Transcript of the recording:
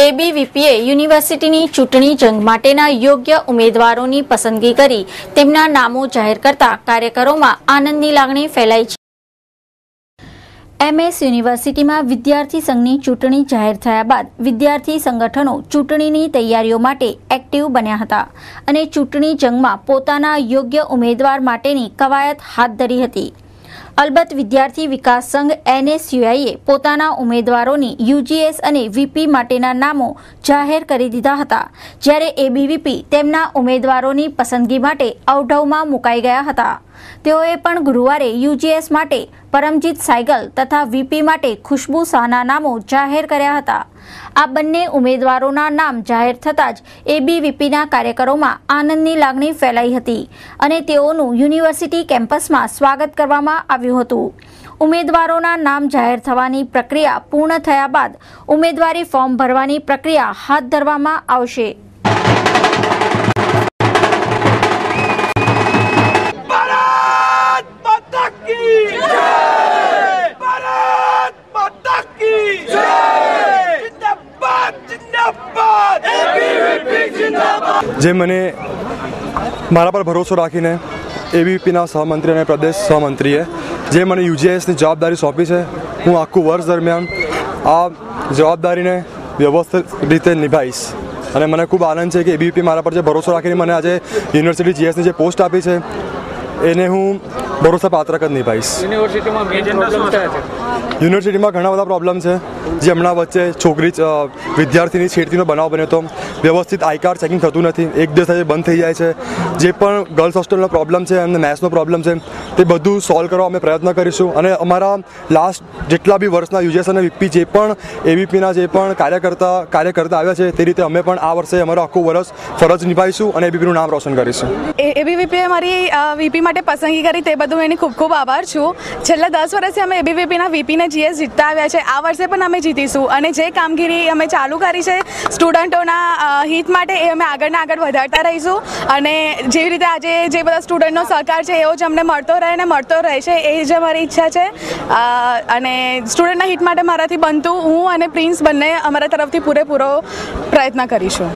એબીવીપીએ યુનિવર્સિટીની ચૂંટણી જંગ માટેના યોગ્ય ઉમેદવારોની પસંદગી કરી તેમના નામો જાહેર કરતા કાર્યકરોમાં આનંદની લાગણી ફેલાઈ છે। એમએસ યુનિવર્સિટીમાં વિદ્યાર્થી સંઘની ચૂંટણી જાહેર થયા બાદ વિદ્યાર્થી સંગઠનો ચૂંટણીની તૈયારીઓ માટે એક્ટિવ બન્યા હતા અને ચૂંટણી જંગમાં પોતાના યોગ્ય ઉમેદવાર માટેની કવાયત હાથ ધરી હતી। અલબત્ત વિદ્યાર્થી વિકાસ સંઘ એનએસયુઆઈએ પોતાના ઉમેદવારોની યુજીએસ અને વીપી માટેના નામો જાહેર કરી દીધા હતા, જ્યારે એબીવીપી તેમના ઉમેદવારોની પસંદગી માટે અવઢવમાં મુકાઈ ગયા હતા। તેઓએ પણ ગુરુવારે યુજીએસ માટે પરમજીત સાયગલ તથા વીપી માટે ખુશ્બુ શાહના નામો જાહેર કર્યા હતા। આ બંને ઉમેદવારોના નામ જાહેર થતાં જ એબીવીપીના કાર્યકરોમાં આનંદની લાગણી ફેલાઈ હતી અને તેઓનું યુનિવર્સિટી કેમ્પસમાં સ્વાગત કરવામાં આવ્યું હતું। ઉમેદવારોના નામ જાહેર થવાની પ્રક્રિયા પૂર્ણ થયા બાદ ઉમેદવારી ફોર્મ ભરવાની પ્રક્રિયા હાથ ધરવામાં આવશે। જે મને મારા પર ભરોસો રાખીને એબીવીપીના સહમંત્રી અને પ્રદેશ સહમંત્રીએ જે મને યુજીએસની જવાબદારી સોંપી છે, હું આખું વર્ષ દરમિયાન આ જવાબદારીને વ્યવસ્થિત રીતે નિભાવીશ અને મને ખૂબ આનંદ છે કે એબીવીપી મારા પર જે ભરોસો રાખીને મને આજે યુનિવર્સિટી જીએસની જે પોસ્ટ આપી છે એને હું ભરોસાપાત્રક જ નિભાવીશ। યુનિવર્સિટીમાં ઘણા બધા પ્રોબ્લેમ છે, જે હમણાં વચ્ચે વિદ્યાર્થીની છેડતીનો બનાવ બન્યો હતો। વ્યવસ્થિત આઈ કાર્ડ ચેકિંગ થતું નથી, એક દિવસ આજે બંધ થઈ જાય છે। જે પણ ગર્લ્સ હોસ્ટેલનો પ્રોબ્લેમ છે અને મેથ્સનો પ્રોબ્લેમ છે તે બધું સોલ્વ કરવા અમે પ્રયત્ન કરીશું અને અમારા લાસ્ટ જેટલા બી વર્ષના યુજીએસ અને વીપી જે પણ એબીવીપીના જે પણ કાર્યકર્તા આવ્યા છે તે રીતે અમે પણ આ વર્ષે અમારું આખું વર્ષ ફરજ નિભાવીશું અને એબીવીપીનું નામ રોશન કરીશું। એબીવીપીએ મારી વીપી માટે પસંદગી કરી તે બદલ એની ખૂબ ખૂબ આભાર છું। છેલ્લા 10 વર્ષથી અમે એબીવીપીના વીપીને જીએસ જીતતા આવ્યા છે, આ વર્ષે પણ અમે જીતીશું અને જે કામગીરી અમે ચાલુ કરી છે સ્ટુડન્ટોના હિત માટે એ અમે આગળ વધારતા રહીશું અને જેવી રીતે આજે જે બધા સ્ટુડન્ટનો સહકાર છે એવો જ અમને મળતો રહે ને મળતો રહેશે, એ જ અમારી ઈચ્છા છે અને સ્ટુડન્ટના હિત માટે મારાથી બનતું હું અને પ્રિન્સ બંને અમારા તરફથી પૂરેપૂરો પ્રયત્ન કરીશું।